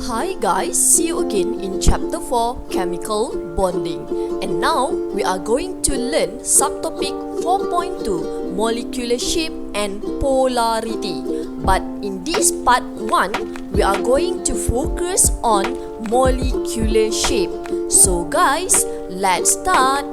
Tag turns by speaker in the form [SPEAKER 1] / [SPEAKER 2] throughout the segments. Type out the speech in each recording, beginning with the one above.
[SPEAKER 1] Hi guys, see you again in chapter 4 chemical bonding, and now we are going to learn subtopic 4.2 molecular shape and polarity. But in this part 1 we are going to focus on molecular shape. So guys, let's start.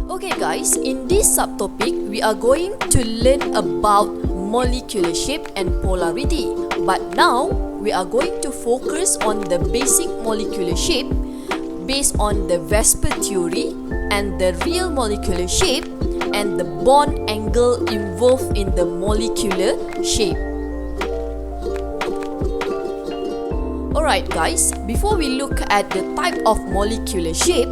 [SPEAKER 1] Okay guys, in this subtopic we are going to learn about molecular shape and polarity. But now we are going to focus on the basic molecular shape based on the Vesper theory and the real molecular shape and the bond angle involved in the molecular shape. Alright guys, before we look at the type of molecular shape,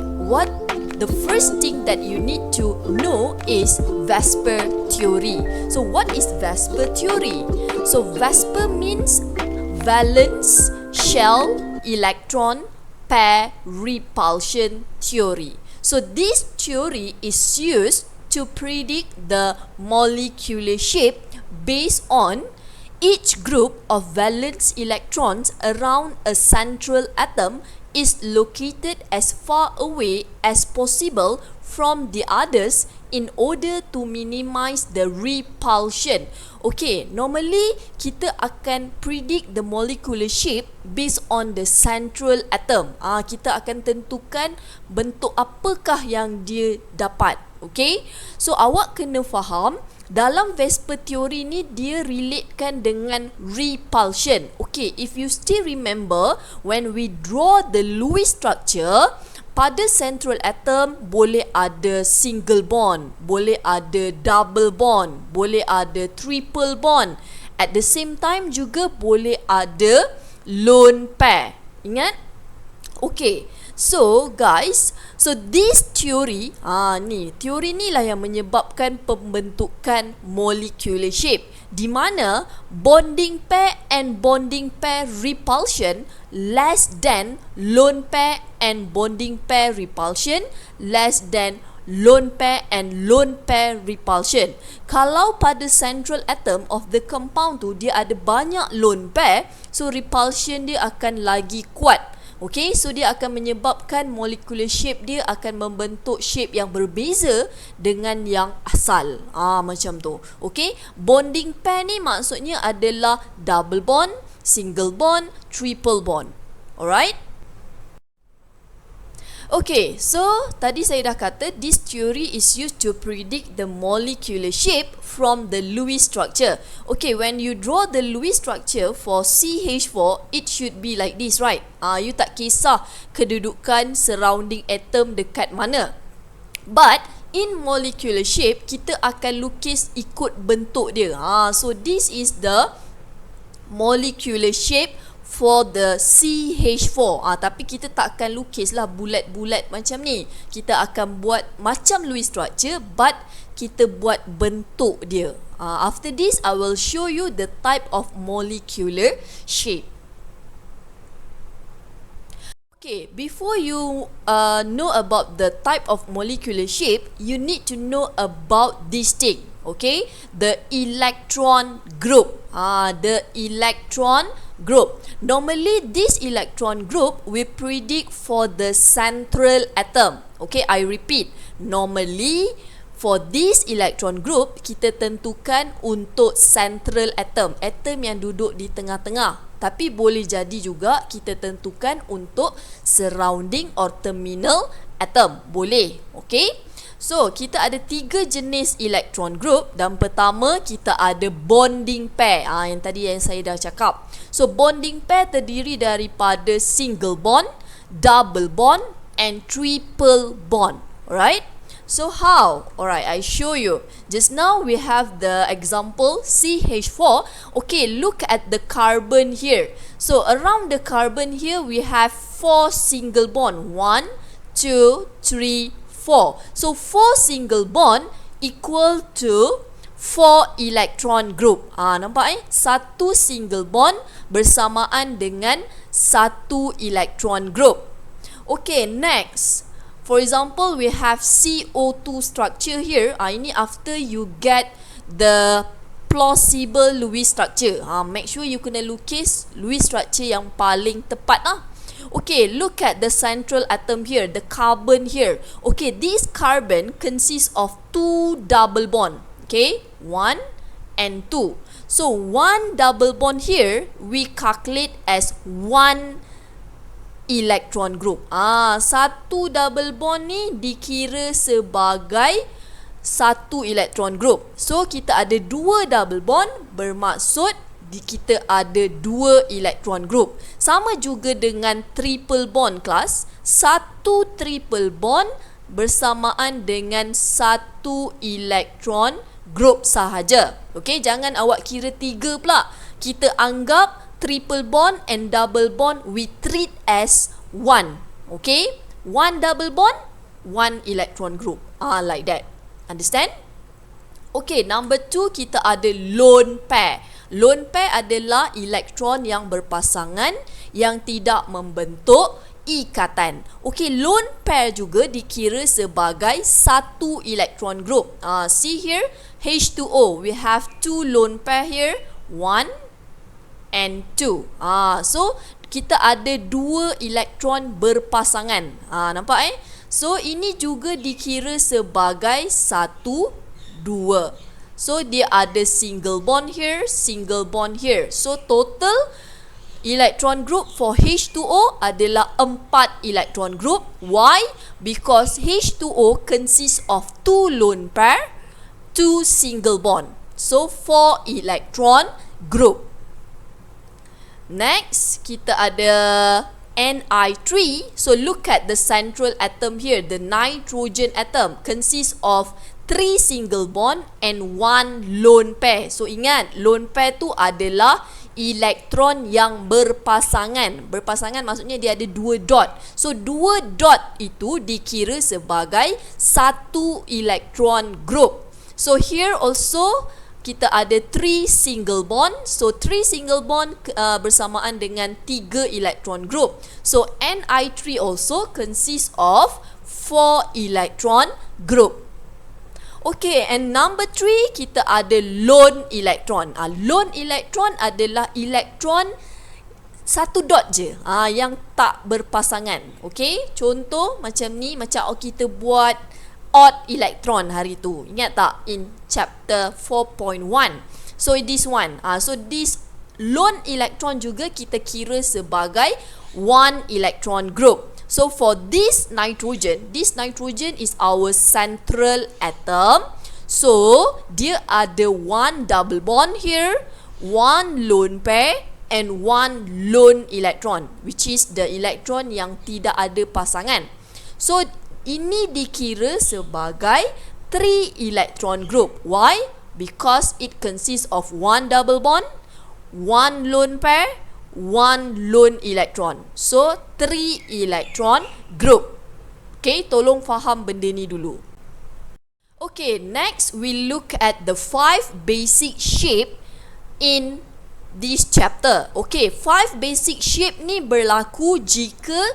[SPEAKER 1] the first thing that you need to know is Vesper theory. So what is Vesper theory? So Vesper means valence shell electron pair repulsion theory. So this theory is used to predict the molecular shape based on each group of valence electrons around a central atom is located as far away as possible from the others in order to minimize the repulsion. Okay, normally kita akan predict the molecular shape based on the central atom. Kita akan tentukan bentuk apakah yang dia dapat. Okay, so awak kena faham dalam Vesper theory ni dia relatekan dengan repulsion. Okay, if you still remember when we draw the Lewis structure, pada central atom boleh ada single bond, boleh ada double bond, boleh ada triple bond. At the same time juga boleh ada lone pair. Ingat? Okay, so guys, so this theory, teori ni lah yang menyebabkan pembentukan molecular shape, di mana bonding pair and bonding pair repulsion less than lone pair and bonding pair repulsion less than lone pair and lone pair repulsion. Kalau pada central atom of the compound tu dia ada banyak lone pair, so repulsion dia akan lagi kuat. Okay, so dia akan menyebabkan molecular shape dia akan membentuk shape yang berbeza dengan yang asal. Macam tu. Okay, bonding pair ni maksudnya adalah double bond, single bond, triple bond. Alright? Okay, so tadi saya dah kata this theory is used to predict the molecular shape from the Lewis structure. Okay, when you draw the Lewis structure for CH4, it should be like this, right? You tak kisah kedudukan surrounding atom dekat mana. But in molecular shape, kita akan lukis ikut bentuk dia. So this is the molecular shape for the CH4. Tapi kita tak akan lukis lah bulat-bulat macam ni. Kita akan buat macam Lewis structure, but kita buat bentuk dia. After this, I will show you the type of molecular shape. Okay, before you know about the type of molecular shape, you need to know about this thing. Okay, the electron group. The electron group. Normally, this electron group we predict for the central atom. Okay, I repeat. Normally, for this electron group, kita tentukan untuk central atom. Atom yang duduk di tengah-tengah. Tapi boleh jadi juga kita tentukan untuk surrounding or terminal atom. Boleh. Okay. So, kita ada 3 jenis electron group, dan pertama kita ada bonding pair. Yang tadi yang saya dah cakap. So, bonding pair terdiri daripada single bond, double bond and triple bond. Alright? So, how? Alright, I show you. Just now we have the example CH4. Okay, look at the carbon here. So, around the carbon here we have 4 single bond. 1, 2, 3, 4. So 4 single bond equal to 4 electron group. Nampak satu single bond bersamaan dengan satu electron group. Okay, next. For example, we have CO2 structure here. Ini after you get the plausible Lewis structure. Make sure you kena lukis Lewis structure yang paling tepat lah. Okay, look at the central atom here, the carbon here. Okay, this carbon consists of 2 double bond. Okay, 1 and 2. So 1 double bond here we calculate as 1 electron group. Satu double bond ni dikira sebagai satu electron group. So kita ada 2 double bond, bermaksud kita ada 2 electron group. Sama juga dengan triple bond kelas, satu triple bond bersamaan dengan satu electron group sahaja. Okey, jangan awak kira 3 pula. Kita anggap triple bond and double bond we treat as 1. Okay, 1 double bond, 1 electron group. Like that. Understand? Okay, number 2 kita ada lone pair. Lone pair adalah elektron yang berpasangan yang tidak membentuk ikatan. Okay, lone pair juga dikira sebagai satu electron group. See here, H2O. We have 2 lone pair here, 1 and 2. So kita ada 2 elektron berpasangan. Nampak So ini juga dikira sebagai 1, 2. So dia ada single bond here, single bond here. So total electron group for H2O adalah 4 electron group. Why? Because H2O consists of 2 lone pair, 2 single bond. So 4 electron group. Next, kita ada Ni3. So look at the central atom here. The nitrogen atom consists of 3 single bond and 1 lone pair. So ingat, lone pair tu adalah elektron yang berpasangan. Berpasangan maksudnya dia ada 2 dot. So 2 dot itu dikira sebagai satu elektron group. So here also kita ada 3 single bond. So 3 single bond bersamaan dengan 3 electron group. So Ni3 also consists of 4 electron group. Okay, and number 3 kita ada lone electron. Lone electron adalah elektron satu dot je, yang tak berpasangan. Okay, contoh macam ni, macam kita buat odd electron hari tu. Ingat tak in chapter 4.1? So this one. So this lone electron juga kita kira sebagai 1 electron group. So for this nitrogen is our central atom. So dia ada 1 double bond here, 1 lone pair and 1 lone electron, which is the electron yang tidak ada pasangan. So ini dikira sebagai 3 electron group. Why? Because it consists of 1 double bond, 1 lone pair, 1 lone electron. So 3 electron group. Okay, tolong faham benda ni dulu. Okay, next we look at the 5 basic shape in this chapter. Okay, 5 basic shape ni berlaku jika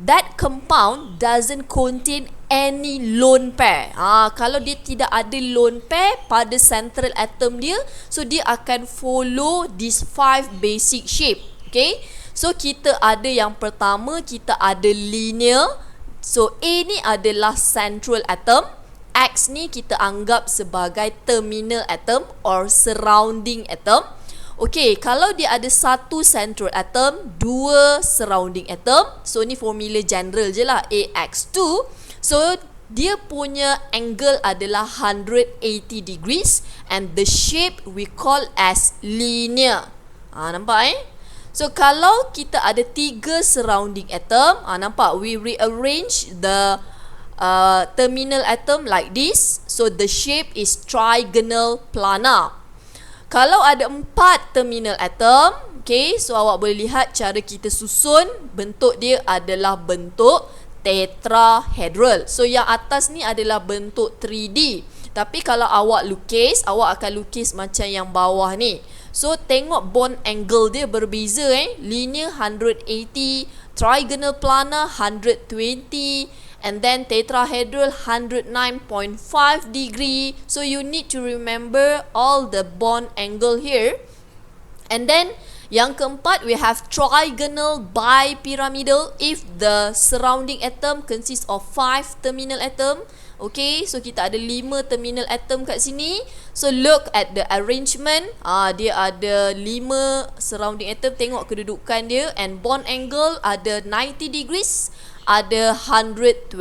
[SPEAKER 1] that compound doesn't contain any lone pair. Kalau dia tidak ada lone pair pada central atom dia, so dia akan follow this 5 basic shape. Okay, so kita ada yang pertama, kita ada linear. So A ni adalah central atom, X ni kita anggap sebagai terminal atom or surrounding atom. Okay, kalau dia ada satu central atom, 2 surrounding atom, so ni formula general je lah, AX2. So dia punya angle adalah 180 degrees and the shape we call as linear. Nampak So kalau kita ada 3 surrounding atom, nampak we rearrange the terminal atom like this. So the shape is trigonal planar. Kalau ada 4 terminal atom, okay, so awak boleh lihat cara kita susun, bentuk dia adalah bentuk tetrahedral. So yang atas ni adalah bentuk 3D. Tapi kalau awak lukis, awak akan lukis macam yang bawah ni. So tengok bond angle dia berbeza. Linear 180, trigonal planar 120, and then tetrahedral 109.5 degree. So you need to remember all the bond angle here. And then yang keempat, we have trigonal bipyramidal if the surrounding atom consists of 5 terminal atom. Okay, so kita ada 5 terminal atom kat sini. So look at the arrangement. Dia ada 5 surrounding atom. Tengok kedudukan dia. And bond angle ada 90 degrees, ada 120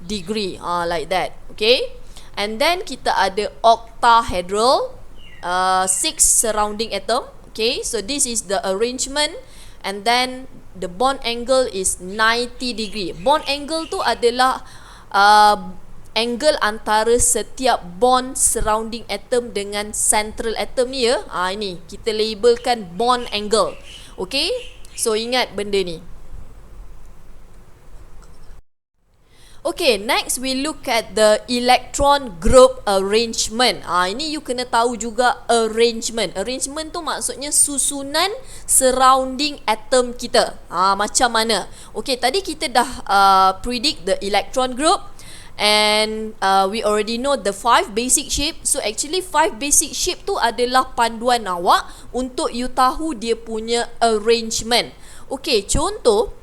[SPEAKER 1] degree. Like that. Okay. And then kita ada octahedral, 6 surrounding atom. Okay, so this is the arrangement. And then the bond angle is 90 degree. Bond angle tu adalah angle antara setiap bond surrounding atom dengan central atom ni ya. Ini kita labelkan bond angle. Okay, so ingat benda ni. Okay, next we look at the electron group arrangement. Ini you kena tahu juga arrangement. Arrangement tu maksudnya susunan surrounding atom kita. Macam mana? Okay, tadi kita dah predict the electron group. And we already know the 5 basic shape. So actually 5 basic shape tu adalah panduan awak untuk you tahu dia punya arrangement. Okay, contoh,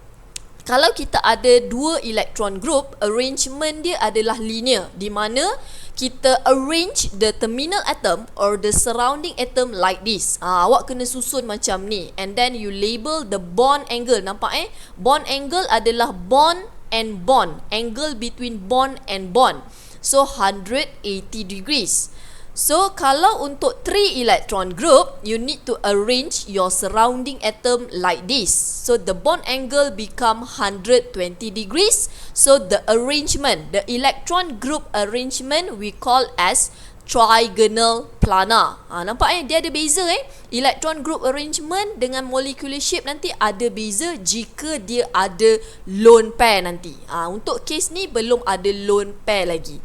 [SPEAKER 1] kalau kita ada 2 electron group, arrangement dia adalah linear, di mana kita arrange the terminal atom or the surrounding atom like this. Awak kena susun macam ni. And then you label the bond angle. Nampak Bond angle adalah bond and bond. Angle between bond and bond. So 180 degrees. So kalau untuk 3 electron group, you need to arrange your surrounding atom like this. So the bond angle become 120 degrees. So the arrangement, the electron group arrangement we call as trigonal planar. Nampak dia ada beza Electron group arrangement dengan molecular shape nanti ada beza jika dia ada lone pair nanti. Untuk case ni belum ada lone pair lagi.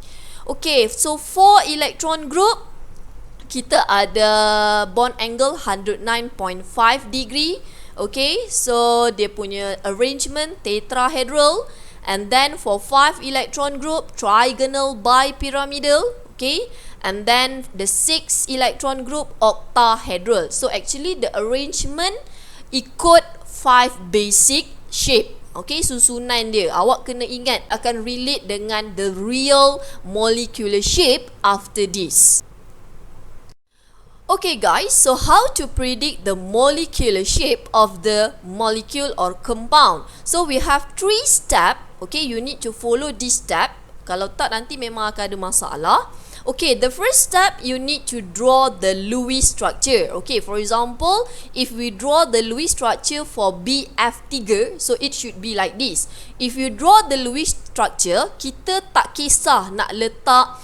[SPEAKER 1] Okay, so for electron group, kita ada bond angle 109.5 degree. Okay, so dia punya arrangement tetrahedral. And then for 5 electron group, trigonal bipyramidal. Okay, and then the 6 electron group, octahedral. So actually the arrangement ikut 5 basic shape. Okay, susunan dia awak kena ingat akan relate dengan the real molecular shape after this. Okay guys, so how to predict the molecular shape of the molecule or compound? So we have 3 steps. Okay, you need to follow this step. Kalau tak nanti memang akan ada masalah. Okay, the first step, you need to draw the Lewis structure. Okay, for example, if we draw the Lewis structure for BF3, so it should be like this. If you draw the Lewis structure, kita tak kisah nak letak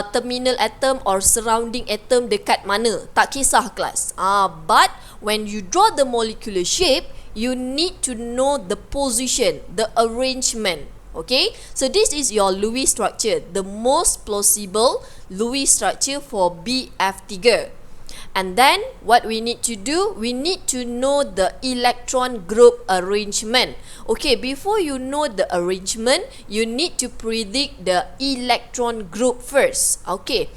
[SPEAKER 1] terminal atom or surrounding atom dekat mana. Tak kisah kelas. But when you draw the molecular shape, you need to know the position, the arrangement. Okay, so this is your Lewis structure, the most plausible Lewis structure for BF3. And then what we need to do, we need to know the electron group arrangement. Okay, before you know the arrangement, you need to predict the electron group first. Okay,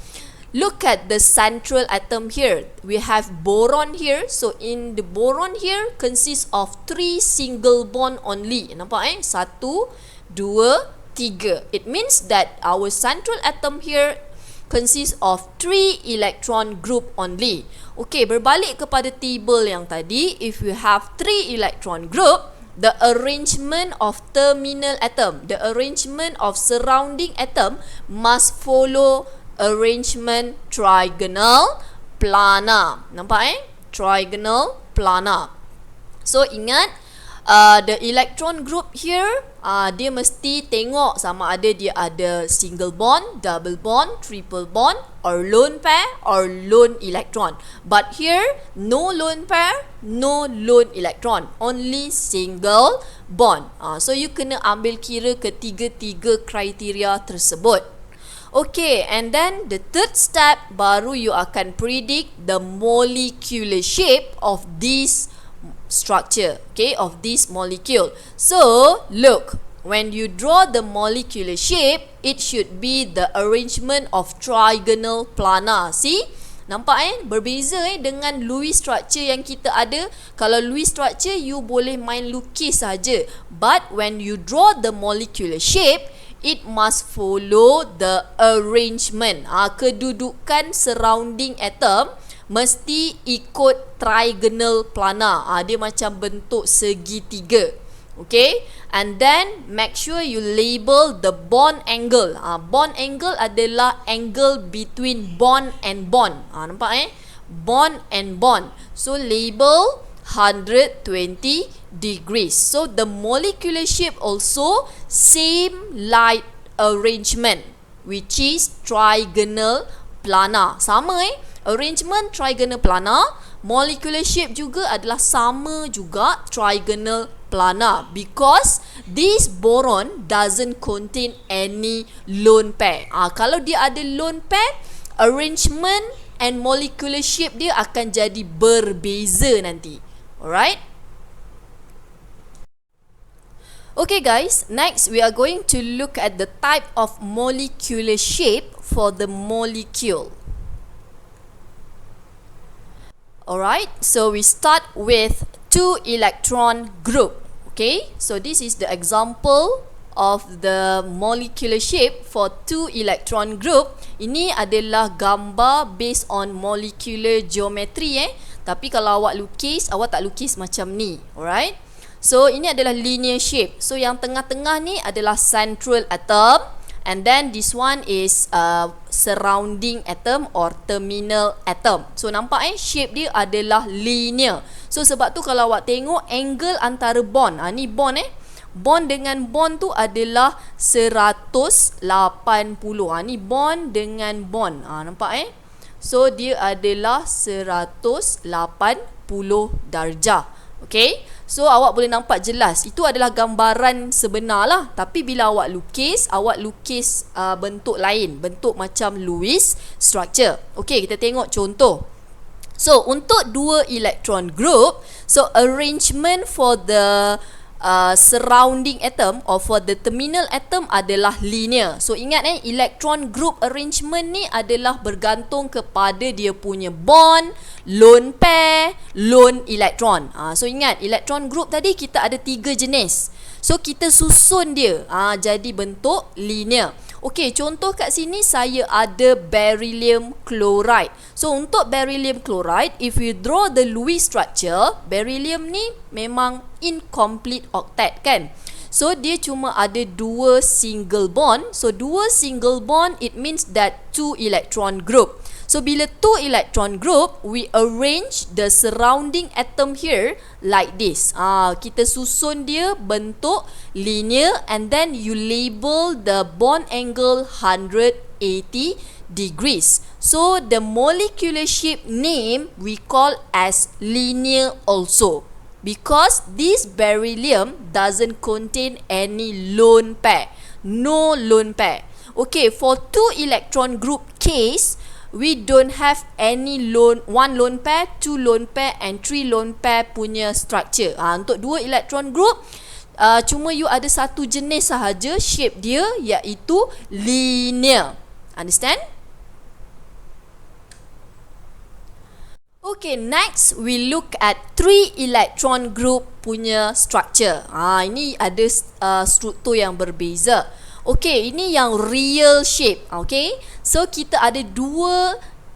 [SPEAKER 1] look at the central atom here. We have boron here. So in the boron here consists of 3 single bond only. Nampak 1, 2, 3. It means that our central atom here consists of 3 electron group only. Okay, berbalik kepada table yang tadi, if we have 3 electron group, the arrangement of terminal atom, the arrangement of surrounding atom must follow arrangement trigonal planar. Nampak Trigonal planar. So ingat, the electron group here, dia mesti tengok sama ada dia ada single bond, double bond, triple bond, or lone pair, or lone electron. But here, no lone pair, no lone electron, only single bond. So you kena ambil kira ketiga-tiga kriteria tersebut. Okay, and then the third step, baru you akan predict the molecular shape of this structure, okay, of this molecule. So look, when you draw the molecular shape, it should be the arrangement of trigonal planar. See? Nampak berbeza dengan Lewis structure yang kita ada. Kalau Lewis structure you boleh main lukis saja. But when you draw the molecular shape, it must follow the arrangement. Kedudukan surrounding atom mesti ikut trigonal planar. Dia macam bentuk segitiga. Okay, and then make sure you label the bond angle. Bond angle adalah angle between bond and bond. Nampak bond and bond. So label 120 degrees. So the molecular shape also same like arrangement, which is trigonal planar. Sama arrangement trigonal planar, molecular shape juga adalah sama juga trigonal planar, because this boron doesn't contain any lone pair. Kalau dia ada lone pair, arrangement and molecular shape dia akan jadi berbeza nanti. Alright? Okay guys, next we are going to look at the type of molecular shape for the molecule. Alright, so we start with 2 electron group. Okay, so this is the example of the molecular shape for 2 electron group. Ini adalah gambar based on molecular geometry Tapi kalau awak lukis, awak tak lukis macam ni. Alright, so ini adalah linear shape. So yang tengah-tengah ni adalah central atom, and then this one is surrounding atom or terminal atom. So nampak shape dia adalah linear. So sebab tu kalau awak tengok angle antara bond, ni bond bond dengan bond tu adalah 180. Ni bond dengan bond. Nampak So dia adalah 180 darjah. Okay, so awak boleh nampak jelas. Itu adalah gambaran sebenar lah. Tapi bila awak lukis bentuk lain, bentuk macam Lewis structure. Okay, kita tengok contoh. So untuk 2 electron group, so arrangement for the surrounding atom or for the terminal atom adalah linear. So ingat electron group arrangement ni adalah bergantung kepada dia punya bond, lone pair, lone electron. So ingat electron group tadi kita ada 3 jenis. So kita susun dia jadi bentuk linear. Okey, contoh kat sini saya ada beryllium chloride. So untuk beryllium chloride, if you draw the Lewis structure, beryllium ni memang incomplete octet kan. So dia cuma ada 2 single bond. So 2 single bond, it means that 2 electron group. So bila 2 electron group, we arrange the surrounding atom here like this. Kita susun dia bentuk linear, and then you label the bond angle 180 degrees. So the molecular shape name we call as linear also, because this beryllium doesn't contain any lone pair. No lone pair. Okay, for 2 electron group case, we don't have any one lone pair, 2 lone pair and 3 lone pair punya structure. Untuk 2 electron group, cuma you ada satu jenis sahaja shape dia, iaitu linear. Understand? Okay, next we look at 3 electron group punya structure. Ini ada struktur yang berbeza. Okay, ini yang real shape. Okay, so kita ada 2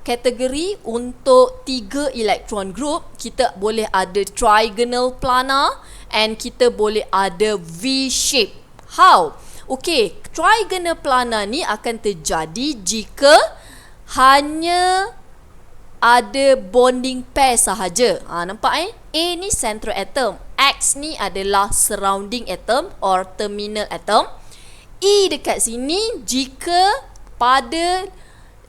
[SPEAKER 1] kategori untuk 3 electron group. Kita boleh ada trigonal planar and kita boleh ada V shape. How? Okay, trigonal planar ni akan terjadi jika hanya ada bonding pair sahaja. Nampak A ni central atom, X ni adalah surrounding atom or terminal atom. E dekat sini jika pada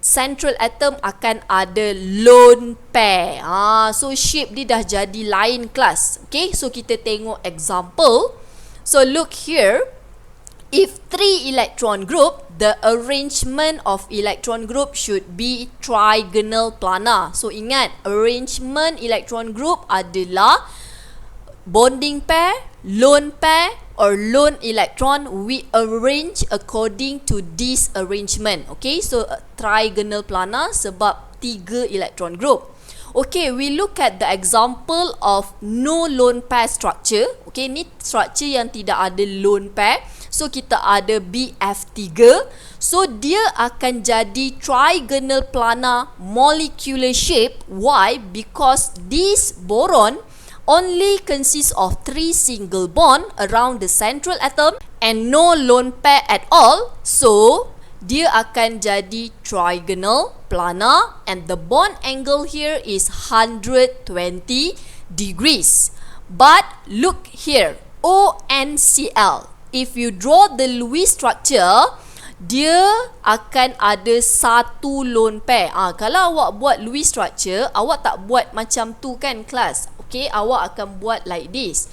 [SPEAKER 1] central atom akan ada lone pair. So shape dia dah jadi lain kelas. Okay, so kita tengok example. So look here. If 3 electron group, the arrangement of electron group should be trigonal planar. So ingat, arrangement electron group adalah bonding pair, lone pair, or lone electron, we arrange according to this arrangement. Okay, so trigonal planar sebab 3 electron group. Okay, we look at the example of no lone pair structure. Okay, ni structure yang tidak ada lone pair. So kita ada BF3. So dia akan jadi trigonal planar molecular shape. Why? Because this boron only consists of 3 single bond around the central atom and no lone pair at all. So dia akan jadi trigonal planar, and the bond angle here is 120 degrees. But look here, ONCl. If you draw the Lewis structure, dia akan ada satu lone pair. Kalau awak buat Lewis structure, awak tak buat macam tu kan kelas? Okay, awak akan buat like this.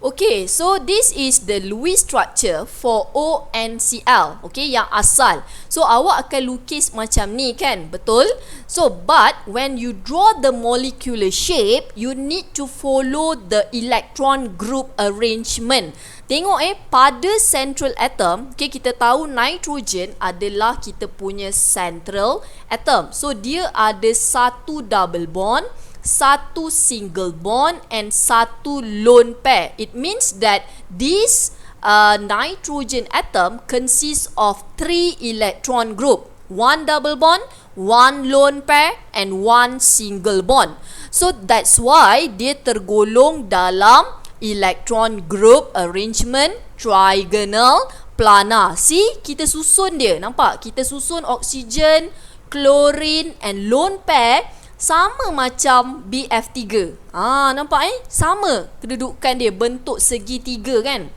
[SPEAKER 1] Okay, so this is the Lewis structure for ONCl. Okay, yang asal. So awak akan lukis macam ni kan? Betul? So but when you draw the molecular shape, you need to follow the electron group arrangement. Tengok pada central atom, okay, kita tahu nitrogen adalah kita punya central atom. So dia ada satu double bond, satu single bond and satu lone pair. It means that this nitrogen atom consists of 3 electron group, 1 double bond, 1 lone pair and 1 single bond. So that's why dia tergolong dalam electron group arrangement trigonal planar. See, kita susun dia. Nampak? Kita susun oksigen, klorin and lone pair sama macam BF3. Nampak sama kedudukan dia, bentuk segitiga kan?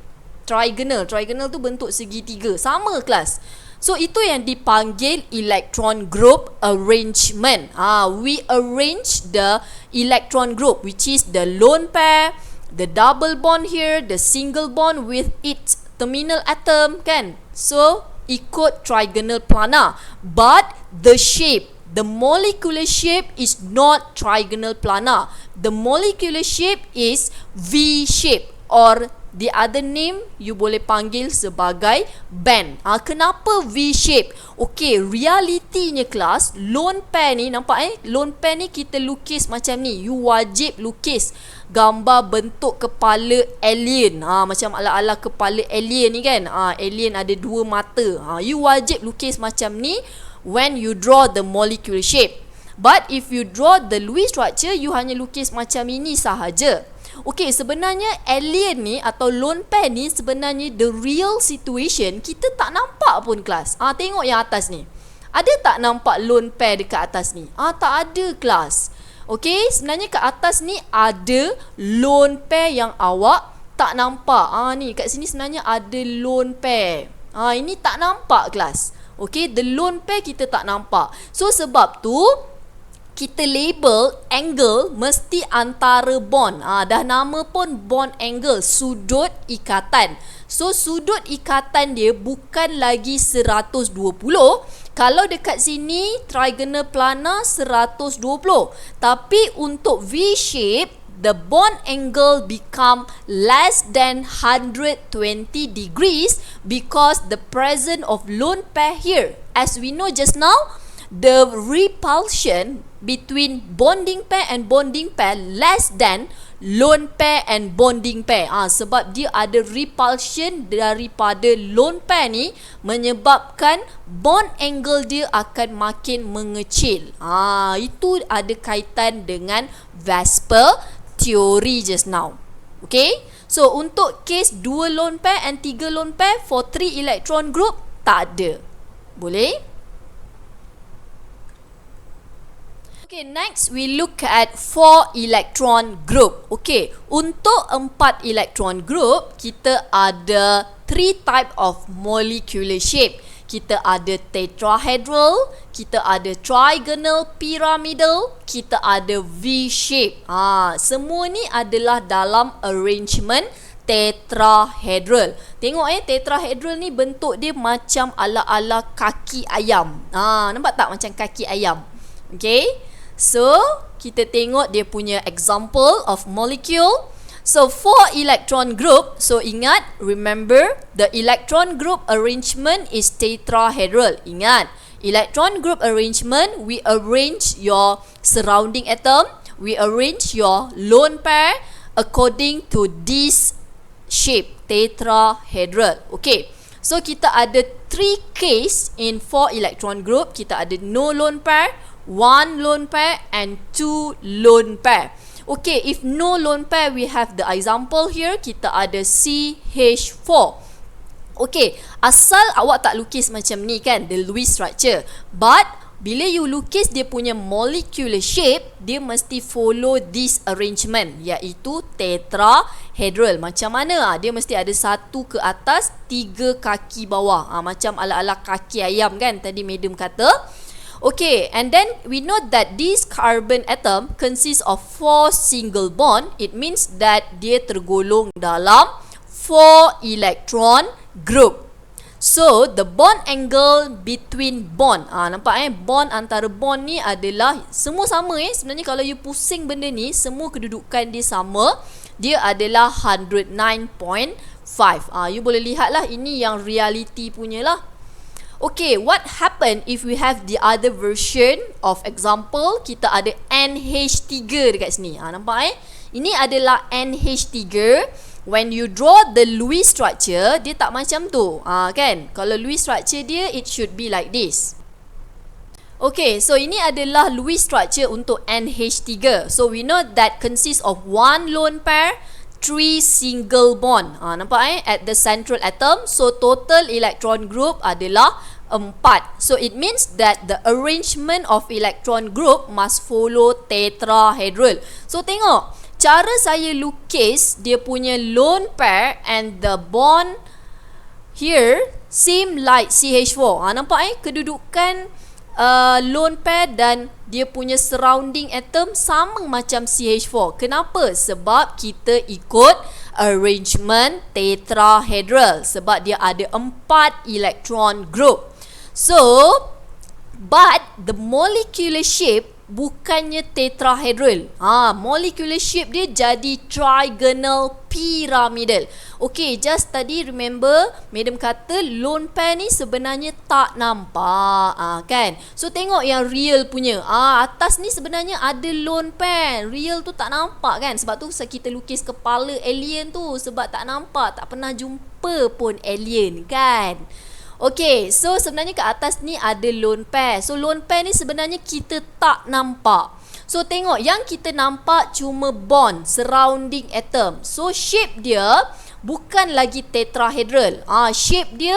[SPEAKER 1] Trigonal tu bentuk segitiga. Sama kelas. So itu yang dipanggil electron group arrangement. We arrange the electron group, which is the lone pair, the double bond here, the single bond with its terminal atom kan? So ikut trigonal planar. But the shape, the molecular shape is not trigonal planar. The molecular shape is V shape, or the other name you boleh panggil sebagai band. Kenapa V shape? Okay, realitinya kelas, lone pair ni nampak lone pair ni kita lukis macam ni. You wajib lukis gambar bentuk kepala alien. Macam ala-ala kepala alien ni kan. Alien ada 2 mata. You wajib lukis macam ni when you draw the molecular shape. But if you draw the Lewis structure, you hanya lukis macam ini sahaja. Okay, sebenarnya alien ni atau lone pair ni sebenarnya the real situation kita tak nampak pun kelas. Tengok yang atas ni. Ada tak nampak lone pair dekat atas ni? Tak ada kelas. Okay, sebenarnya kat atas ni ada lone pair yang awak tak nampak. Ni kat sini sebenarnya ada lone pair. Ini tak nampak kelas. Okay, the lone pair kita tak nampak. So sebab tu kita label angle mesti antara bond. Dah nama pun bond angle, sudut ikatan. So sudut ikatan dia bukan lagi 120. Kalau dekat sini trigonal planar 120. Tapi untuk V shape, the bond angle become less than 120 degrees because the presence of lone pair here. As we know just now, the repulsion between bonding pair and bonding pair less than lone pair and bonding pair. Sebab dia ada repulsion daripada lone pair ni menyebabkan bond angle dia akan makin mengecil. Itu ada kaitan dengan Vesper theory just now. Okay, so untuk case 2 lone pair and 3 lone pair for 3 electron group tak ada. Boleh? Okay, next we look at 4 electron group. Okay, untuk 4 electron group, kita ada 3 type of molecular shape. Kita ada tetrahedral, kita ada trigonal pyramidal, kita ada V shape. Semua ni adalah dalam arrangement tetrahedral. Tengok tetrahedral ni bentuk dia macam ala-ala kaki ayam. Nampak tak macam kaki ayam? Okay, so kita tengok dia punya example of molecule. So for electron group, so ingat, remember the electron group arrangement is tetrahedral. Ingat, electron group arrangement, we arrange your surrounding atom, we arrange your lone pair according to this shape, tetrahedral. Okay, so kita ada 3 case in 4 electron group. Kita ada no lone pair, 1 lone pair and 2 lone pair. Okay, if no lone pair, we have the example here. Kita ada CH4. Okay, asal awak tak lukis macam ni kan, the Lewis structure. But bila you lukis dia punya molecular shape, dia mesti follow this arrangement, iaitu tetrahedral. Macam mana? Dia mesti ada 1 ke atas, 3 kaki bawah. Macam ala-ala kaki ayam kan, tadi madam kata. Okay, and then we note that this carbon atom consists of 4 single bond. It means that dia tergolong dalam 4 electron group. So the bond angle between bond, nampak bond antara bond ni adalah semua sama sebenarnya. Kalau you pusing benda ni, semua kedudukan dia sama. Dia adalah 109.5. You boleh lihat lah, ini yang reality punya lah. Okay, what happen if we have the other version of example? Kita ada NH3 dekat sini. Nampak Ini adalah NH3. When you draw the Lewis structure, dia tak macam tu. Kan? Kalau Lewis structure dia, it should be like this. Okay, so ini adalah Lewis structure untuk NH3. So we know that consists of 1 lone pair, 3 single bond. Nampak at the central atom. So total electron group adalah 4. So it means that the arrangement of electron group must follow tetrahedral. So tengok, cara saya lukis dia punya lone pair and the bond here same like CH4. Nampak kedudukan lone pair dan dia punya surrounding atom sama macam CH4. Kenapa? Sebab kita ikut arrangement tetrahedral. Sebab dia ada 4 electron group. So, but the molecular shape bukannya tetrahedral. Molecular shape dia jadi trigonal pyramidal. Okay, just tadi remember madam kata lone pair ni sebenarnya tak nampak, kan? So tengok yang real punya. Atas ni sebenarnya ada lone pair. Real tu tak nampak kan? Sebab tu kita lukis kepala alien tu, sebab tak nampak, tak pernah jumpa pun alien kan? Okay, so sebenarnya ke atas ni ada lone pair. So lone pair ni sebenarnya kita tak nampak. So tengok, yang kita nampak cuma bond surrounding atom. So shape dia bukan lagi tetrahedral. Shape dia,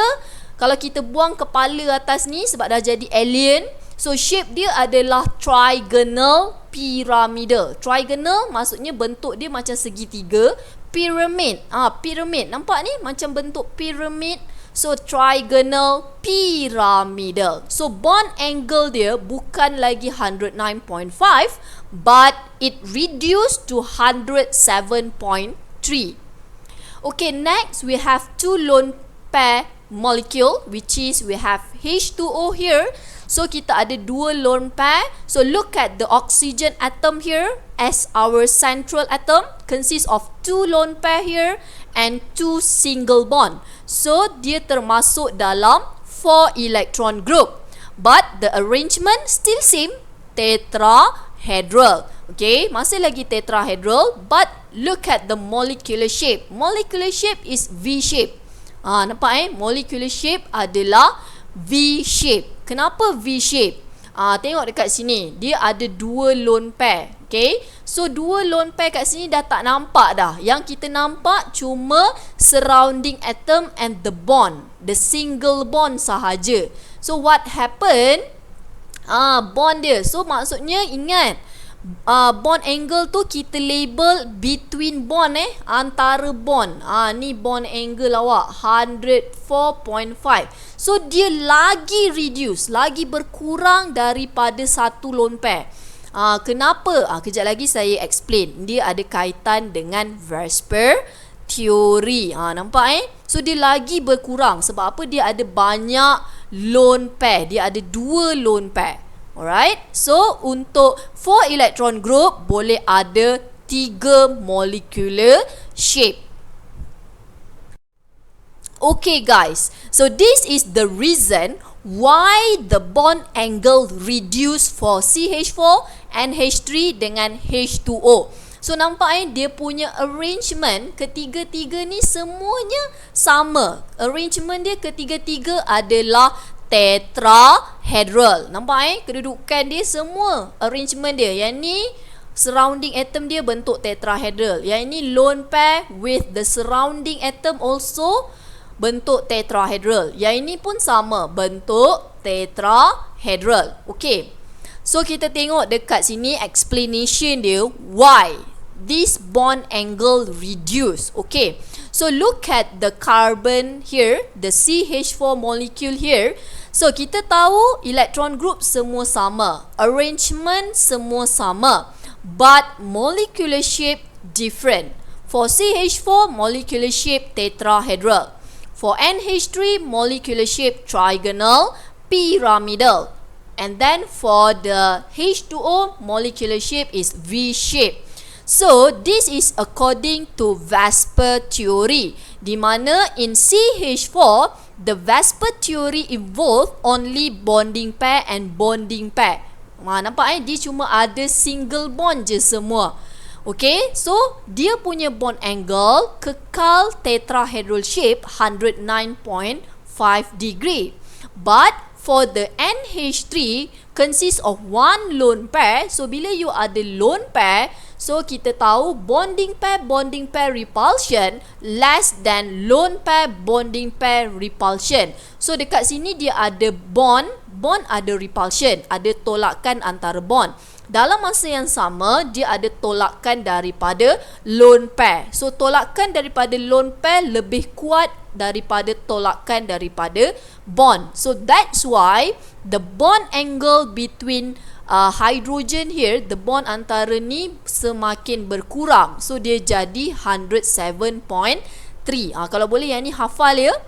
[SPEAKER 1] kalau kita buang kepala atas ni sebab dah jadi alien, so shape dia adalah trigonal pyramidal. Trigonal maksudnya bentuk dia macam segitiga. Pyramid, pyramid, nampak ni macam bentuk pyramid. So trigonal pyramidal. So bond angle dia bukan lagi 109.5, but it reduced to 107.3. Okay, next we have 2 lone pair molecule, which is we have H2O here. So kita ada 2 lone pair. So look at the oxygen atom here as our central atom, consists of 2 lone pair here and 2 single bond. So dia termasuk dalam 4 electron group, but the arrangement still same, tetrahedral. Okay, masih lagi tetrahedral, but look at the molecular shape. Molecular shape is V shape. Nampak molecular shape adalah V shape. Kenapa V shape? Tengok dekat sini, dia ada 2 lone pair. Okay, so 2 lone pair kat sini dah tak nampak dah. Yang kita nampak cuma surrounding atom and the bond, the single bond sahaja. So what happen? Bond dia, so maksudnya ingat, bond angle tu kita label between bond antara bond. Ni bond angle awak 104.5. So dia lagi reduce, lagi berkurang daripada 1 lone pair. Kenapa? Kejap lagi saya explain. Dia ada kaitan dengan Vespers theory. Nampak So dia lagi berkurang. Sebab apa? Dia ada banyak lone pair. Dia ada 2 lone pair. Alright. So untuk 4 electron group boleh ada 3 molecular shape. Okay guys, so this is the reason why the bond angle reduce for CH4, NH3 dengan H2O. So nampak dia punya arrangement ketiga-tiga ni semuanya sama. Arrangement dia ketiga-tiga adalah tetrahedral. Nampak kedudukan dia semua arrangement dia. Yang ni surrounding atom dia bentuk tetrahedral. Yang ini lone pair with the surrounding atom also bentuk tetrahedral. Yang ini pun sama, bentuk tetrahedral. Okay, so kita tengok dekat sini explanation dia why this bond angle reduce. Okay, so look at the carbon here, the CH4 molecule here. So kita tahu electron group semua sama, arrangement semua sama, but molecular shape different. For CH4, molecular shape tetrahedral. For NH3, molecular shape trigonal, pyramidal. And then for the H2O, molecular shape is V-shape. So this is according to Vesper theory, di mana in CH4, the Vesper theory involve only bonding pair and bonding pair. Nampak dia cuma ada single bond je semua. Okay, so dia punya bond angle kekal tetrahedral shape 109.5 degree. But for the NH3 consists of one lone pair. So bila you ada lone pair, so kita tahu bonding pair repulsion less than lone pair bonding pair repulsion. So dekat sini dia ada bond ada repulsion, ada tolakan antara bond. Dalam masa yang sama, dia ada tolakan daripada lone pair. So tolakan daripada lone pair lebih kuat daripada tolakan daripada bond. So that's why the bond angle between hydrogen here, the bond antara ni semakin berkurang. So dia jadi 107.3. Kalau boleh yang ni hafal ya.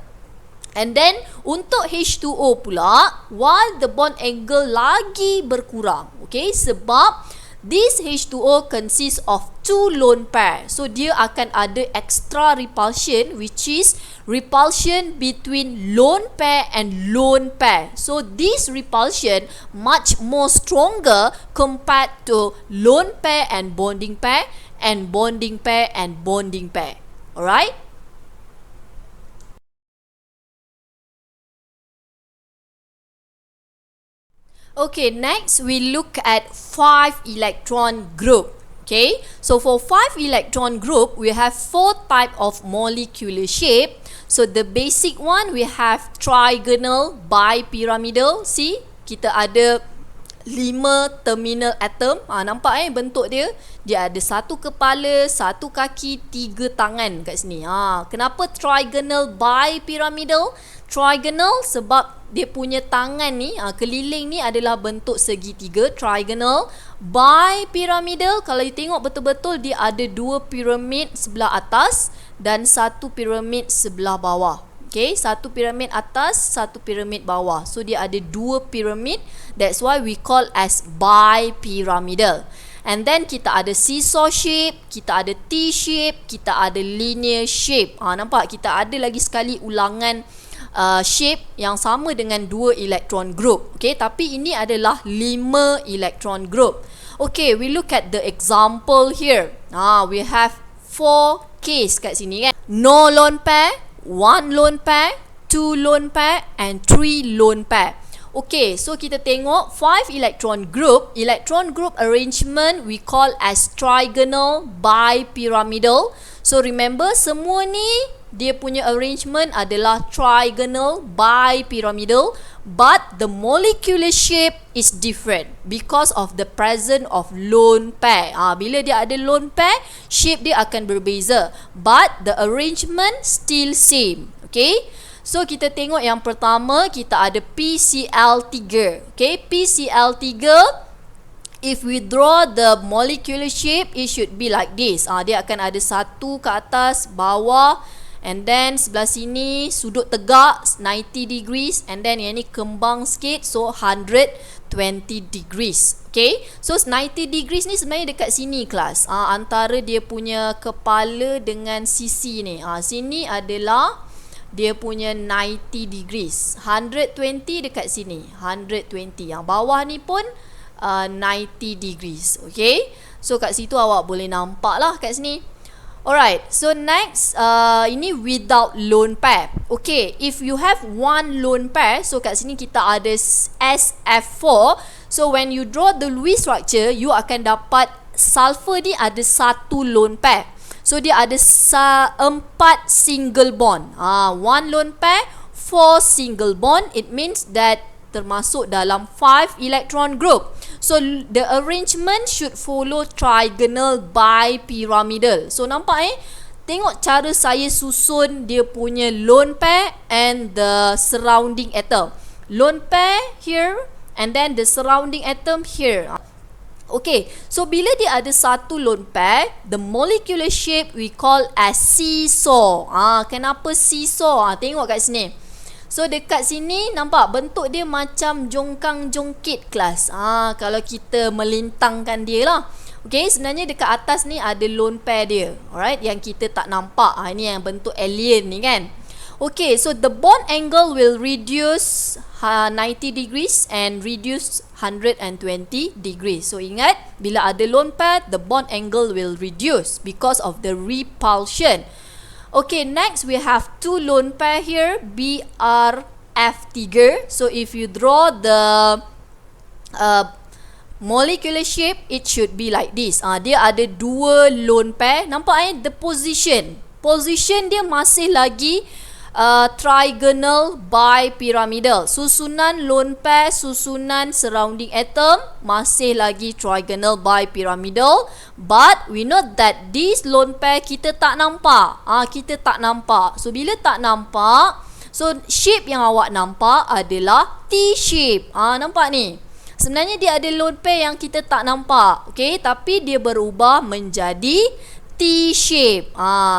[SPEAKER 1] And then untuk H2O pula, while the bond angle lagi berkurang, okay, sebab this H2O consists of two lone pair. So dia akan ada extra repulsion, which is repulsion between lone pair and lone pair. So this repulsion much more stronger compared to lone pair and bonding pair and bonding pair and bonding pair. Alright? Okay, next we look at 5 electron group. Okay, so for 5 electron group, we have 4 type of molecular shape. So the basic one, we have trigonal bipyramidal. See, kita ada 5 terminal atom. Nampak bentuk dia? Dia ada satu kepala, satu kaki, 3 tangan kat sini. Kenapa trigonal bipyramidal? Trigonal sebab dia punya tangan ni, keliling ni adalah bentuk segitiga, trigonal. Bipyramidal, kalau you tengok betul-betul dia ada 2 piramid sebelah atas dan 1 piramid sebelah bawah. Okay, 1 piramid atas, 1 piramid bawah. So dia ada 2 piramid. That's why we call as bipyramidal. And then kita ada seesaw shape, kita ada T shape, kita ada linear shape. Nampak? Kita ada lagi sekali ulangan shape yang sama dengan 2 electron group. Okay, tapi ini adalah 5 electron group. Okay, we look at the example here. We have 4 case kat sini kan. No lone pair, 1 lone pair, 2 lone pair and 3 lone pair. Okay, so kita tengok 5 electron group arrangement we call as trigonal bipyramidal. So remember, semua ni dia punya arrangement adalah trigonal bipyramidal, but the molecular shape is different because of the presence of lone pair. Bila dia ada lone pair, shape dia akan berbeza, but the arrangement still same. Okay, so kita tengok yang pertama, kita ada PCl3. Okay, PCl3, if we draw the molecular shape, it should be like this. Dia akan ada satu ke atas, bawah, and then sebelah sini sudut tegak 90 degrees, and then yang ni kembang sikit, so 120 20 degrees. Okay, so 90 degrees ni sebenarnya dekat sini kelas, antara dia punya kepala dengan sisi ni. Sini adalah dia punya 90 degrees. 120 dekat sini, 120. Yang bawah ni pun 90 degrees. Okay, so kat situ awak boleh nampak lah kat sini. Alright, so next, ini without lone pair. Okay, if you have one lone pair, so kat sini kita ada SF4. So when you draw the Lewis structure, you akan dapat sulfur ni ada satu lone pair. So dia ada 4 single bond. One lone pair, 4 single bond. It means that termasuk dalam 5 electron group. So the arrangement should follow trigonal bipyramidal. So nampak tengok cara saya susun dia punya lone pair and the surrounding atom. Lone pair here and then the surrounding atom here. Okay, so bila dia ada satu lone pair, the molecular shape we call as seesaw. Kenapa seesaw? Tengok kat sini. So dekat sini nampak bentuk dia macam jongkang-jongkit kelas. Kalau kita melintangkan dia lah. Okay, sebenarnya dekat atas ni ada lone pair dia. Alright, yang kita tak nampak. Ini yang bentuk alien ni kan. Okay, so the bond angle will reduce 90 degrees and reduce 120 degrees. So ingat, bila ada lone pair, the bond angle will reduce because of the repulsion. Okay, next we have two lone pair here, BRF3. So if you draw the molecular shape, it should be like this. Dia ada dua lone pair. Nampak the position dia masih lagi trigonal bipyramidal. Susunan lone pair, susunan surrounding atom masih lagi trigonal bipyramidal. But we know that this lone pair kita tak nampak. So bila tak nampak, so shape yang awak nampak adalah T shape. Nampak ni. Sebenarnya dia ada lone pair yang kita tak nampak. Okay, tapi dia berubah menjadi T shape.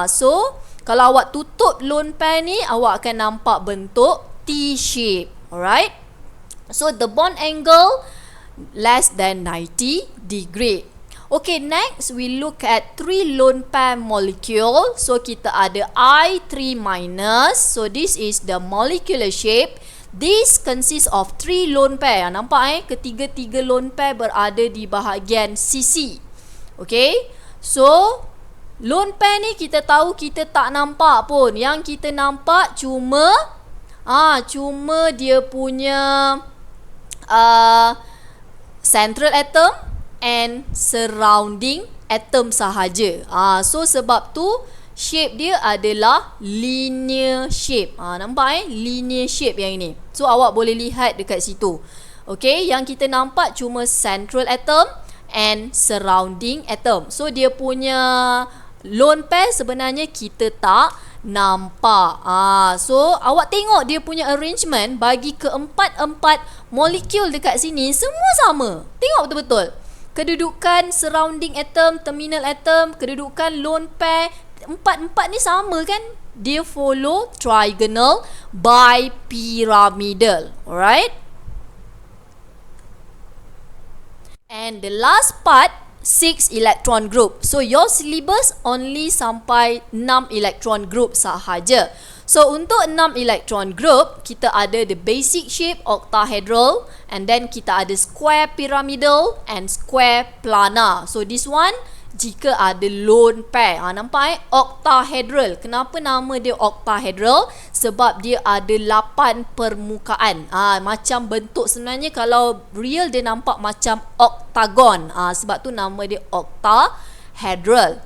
[SPEAKER 1] So kalau awak tutup lone pair ni, awak akan nampak bentuk T shape. Alright. So the bond angle less than 90 degree. Okay, next we look at 3 lone pair molecule. So kita ada I3 minus. So this is the molecular shape. This consists of 3 lone pair. Nampak ketiga-tiga lone pair berada di bahagian sisi. Okay. So lone pair ni kita tahu kita tak nampak pun. Yang kita nampak cuma dia punya central atom and surrounding atom sahaja. So sebab tu shape dia adalah linear shape. Nampak linear shape yang ini. So awak boleh lihat dekat situ. Okay, yang kita nampak cuma central atom and surrounding atom. So dia punya lone pair sebenarnya kita tak nampak. So awak tengok dia punya arrangement bagi keempat-empat molekul dekat sini semua sama. Tengok betul-betul. Kedudukan surrounding atom, terminal atom, kedudukan lone pair, empat-empat ni sama kan? Dia follow trigonal bipyramidal. Alright. And the last part, 6 electron group. So your syllabus only sampai 6 electron group sahaja. So untuk 6 electron group, kita ada the basic shape octahedral, and then kita ada square pyramidal and square planar. So this one jika ada lone pair. Nampak octahedral. Kenapa nama dia octahedral? Sebab dia ada 8 permukaan. Macam bentuk sebenarnya kalau real dia nampak macam octagon. Sebab tu nama dia octahedral.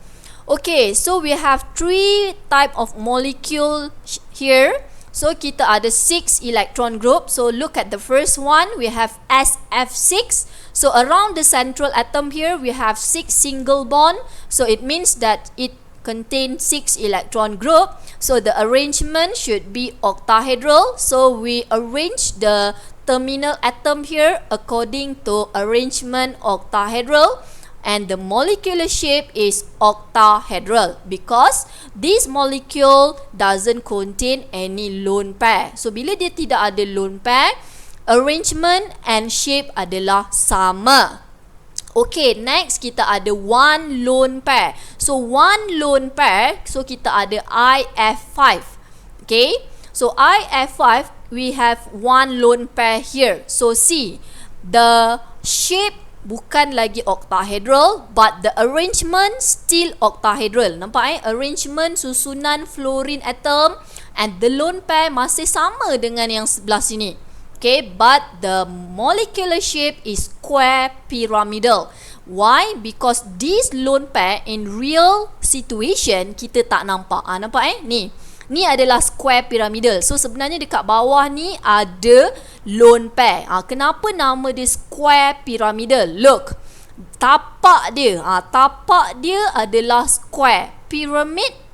[SPEAKER 1] Okay, so we have 3 type of molecule here. So kita ada 6 electron group. So look at the first one, we have SF6. So around the central atom here, we have 6 single bond. So it means that it contains 6 electron group. So the arrangement should be octahedral. So we arrange the terminal atom here according to arrangement octahedral. And the molecular shape is octahedral because this molecule doesn't contain any lone pair. So bila dia tidak ada lone pair, arrangement and shape adalah sama. Okay, next kita ada one lone pair. So one lone pair, so kita ada IF5. Okay, so IF5 we have one lone pair here. So see, the shape bukan lagi octahedral, but the arrangement still octahedral. Nampak arrangement susunan fluorine atom and the lone pair masih sama dengan yang sebelah sini. Okay, but the molecular shape is square pyramidal. Why? Because this lone pair in real situation kita tak nampak. Nampak ni. Ni adalah square pyramidal. So sebenarnya dekat bawah ni ada lone pair. Kenapa nama dia square pyramidal? Look. Tapak dia. Tapak dia adalah square. Pyramid.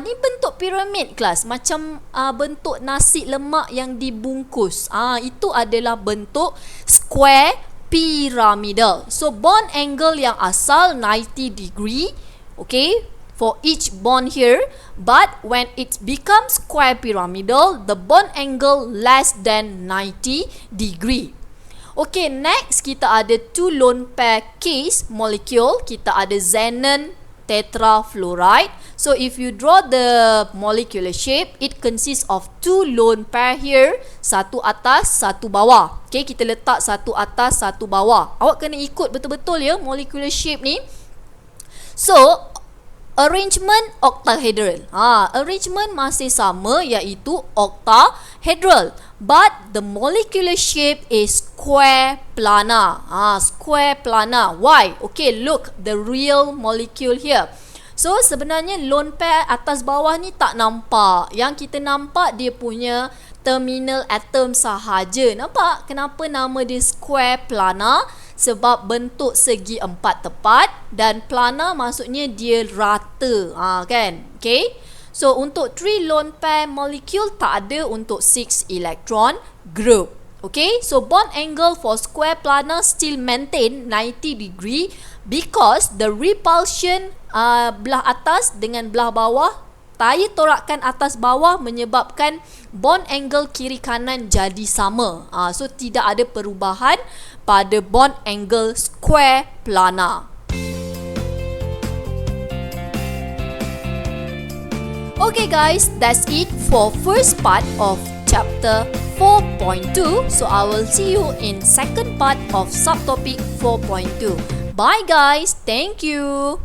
[SPEAKER 1] Ni bentuk piramid kelas. Macam bentuk nasi lemak yang dibungkus. Itu adalah bentuk square pyramidal. So bond angle yang asal 90 degree. Okay, for each bond here. But when it becomes square pyramidal, the bond angle less than 90 degree. Okay, next kita ada two lone pair case molecule. Kita ada xenon tetrafluoride. So if you draw the molecular shape, it consists of two lone pair here, satu atas, satu bawah. Okay, kita letak satu atas, satu bawah. Awak kena ikut betul-betul ya molecular shape ni. So arrangement octahedral. Arrangement masih sama, iaitu octahedral. But the molecular shape is square planar. Square planar. Why? Okay, look the real molecule here. So sebenarnya lone pair atas bawah ni tak nampak. Yang kita nampak dia punya terminal atom sahaja. Nampak kenapa nama dia square planar? Sebab bentuk segi empat tepat, dan planar maksudnya dia rata. Kan? Okay. So untuk 3 lone pair molecule tak ada untuk 6 electron group. Okay, so bond angle for square planar still maintain 90 degree because the repulsion belah atas dengan belah bawah, tayar torakan atas bawah menyebabkan bond angle kiri kanan jadi sama. So tidak ada perubahan pada bond angle square planar. Okay guys, that's it for first part of chapter 4.2. So I will see you in second part of subtopic 4.2. Bye guys, thank you.